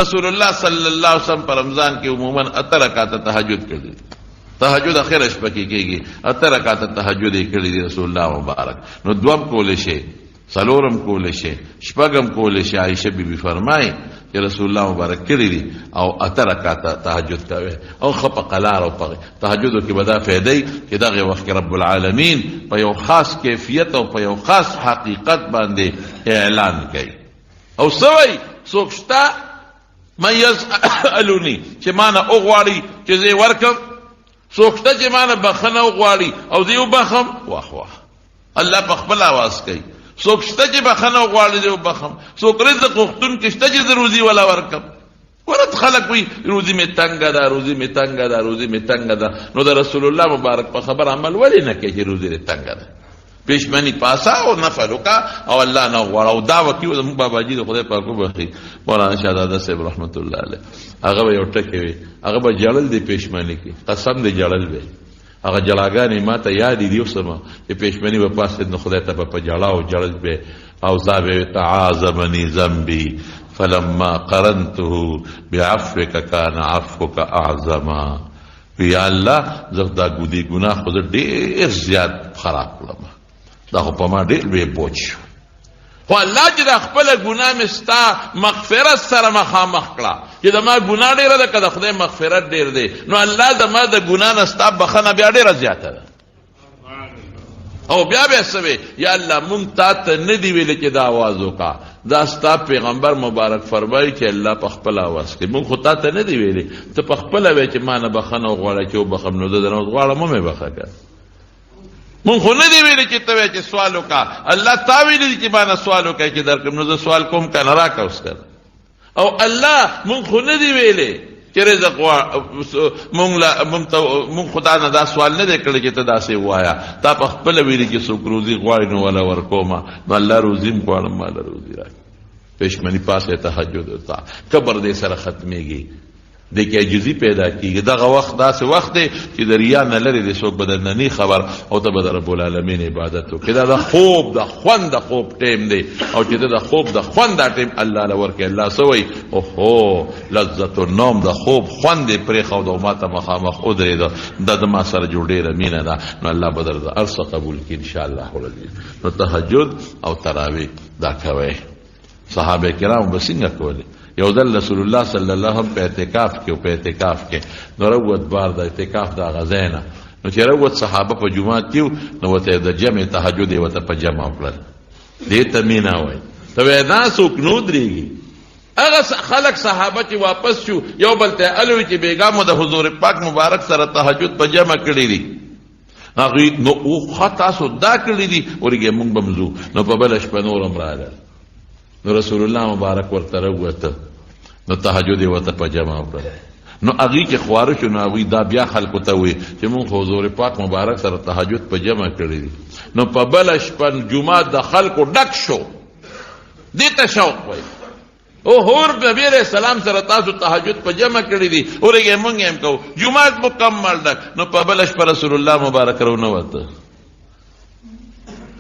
رسول الله صلی الله علیه وسلم پر رمضان کې عموما 8 رکعات تهجد کړي. تهجد اخر شپه کې کېږي 8 رکعات تهجد یې کړي دي رسول الله مبارک. نو دوم کول شي، څلورم کول شي، شپږم کول شي. عائشه بیبي فرمایي چې رسول الله مبارک کړي دي او 8 رکعات تهجد کوي او خپ قلار او په تهجد کې بدا فائدې چې دغه وخت رب العالمین په یو خاص کیفیت او په یو خاص حقیقت باندې اعلان کوي. او سوي سوکشتا من یسألونی چې مانا اغواړي چې زه ورکم، سوکشتا چې مانا بخنه اغواړي او زه وبخم. واه واه الله په خپل आवाज کوي. سوکشتا چې بخنه اغواړي زه وبخم، څوک رزق غوښتون کې شته چې روزي ولا ورکم. ورته خلک وي روزي می تنګه ده، روزي می تنګه ده، روزي می تنګه ده. نو د رسول الله مبارک په خبر عمل ولې نه کوي چې روزي تنګه ده؟ پیشمنی پاسا او نفل وکا او الله نه غواړه. او دا وکیو زموږ بابا جي د خدای پاک وبخي مولانا شهزاده صاحب رحمت الله علیه، هغه به یو ټکی وي، هغه به جړل دی پیشمنی کې، قسم دی جړل دی. هغه جړاګانې ما ته یاد دي اوسمه چې پیشمنی به پاسه نو خدای ته په جړا او جړل به او ذابه تعاظمني ذنبي فلما قرنته بعفوك كان عفوك اعظما. یا الله زه دا ګناه خو ډېر زیات خراب کړم، دا خو په ما ډېر لوی بوج شو. خو الله چې د خپله ګناه مې ستا مغفرت سره مخامخ کړه چې زما ګناه ډېره ده که د خدای مغفرت ډېر دی، نو الله زما د ګناه نه ستا بخښنه بیا ډېره زیاته ده. او بیا بیا څه وی یا الله مونږ تا ته نه دي ویلې چې دا آواز وکړه، دا ستا پیغمبر مبارک فرمایي چې الله په خپل آواز کوي. مونږ خو تا ته نه دي ویلې، ته په خپله وایې چې ما نه بخښنه وغواړه چې وبخم، نو زه درنه غواړم مې بخښه که مونږ خو نه دی ویلي چې ته وایې چې سوال وکړه. الله تا ویلي دي چې ما نه سوال وکړه چې درکړم، نو زه سوال کوم که نه راکړه اوس که. او الله مونږ خو نه دی ویلې چې رزق مونږ خدا نه دا سوال نه دی کړی چې ته داسې ووایه، تا په خپله ویلي چې څوک روزي غواړي نو ولا ورکومه. نو الله روزي م غواړم ماله روزي راکړي. پېشمني پاسه تهجد وتا قبر دې سره ختمېږي، د کې عجزي پیدا کیږي. دغه وخت داسې وخت دی چې د ریا نه لرې دی، څوک به درنه نه خبر او ته به د رب العالمین عبادت وکړې. دا د خوب د خوند د خوب ټیم دی، او چې ته د خوب د خوند دا ټیم الله له ورکړي. الله څه وایي؟ اوهو لذت النوم، د خوب خوند یې پرېښود او ما ته مخامخ ودرېده، دا د ما سره جوړ ډېره مینه ده. نو الله به در د هر څه قبول کړي انشاءالله العزیز. نو تهجد او تراویح دا کوئ. صحابه کرام به څنګه کولې؟ یو ځل رسول الله صلی الله علیه وسلم په اعتکاف کې نو روت بار د اعتکاف د غزا نه، نو چې روت صحابه په جمعات کې نو وته د جمع تهجد یې وته په جمع وکړل. دې ته مینا وایي. ته وایې دا څوک نو درېږي. هغه خلک صحابه چې واپس شو یو بل ته الوي چې بیګا مو د حضور پاک مبارک سره تهجد په جمع کړی دي. هغوی نو خو تاسو دا کړي دي ورګې مونږ به مځو. نو په بله شپه نور هم راغلل، نو رسول الله مبارک ورته راووته، نو تهجد یې ورته په جمع وکړه. نو هغوی چې خواره شو نو هغوی دا بیا خلکو ته وایي چې مونږ خو حضور پاک مبارک سره تهجد په جمع کړی دي. نو په بله شپه جومات د خلکو ډک شو. دې ته شوق وایي. او هور نبی علیہ السلام سره تاسو تهجد په جمع کړی دي، ورګې مونږ هم کوو، جومات مکمل ډک. نو په بله شپه رسول الله مبارک راونوته،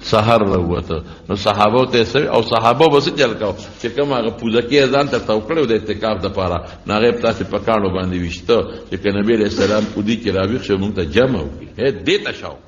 سحر راووته. نو صحابو ته څه او صحابه به څه چل کوو چې کوم هغه پوزکې ځان ته تاو کړی و د اعتکاف دپاره، نو هغه یې تاسې په کاڼو باندې ویشته چې که نبي علیه السلام په دې کې راویښ شو مونږ ته جمع وکړي. دې ته شوق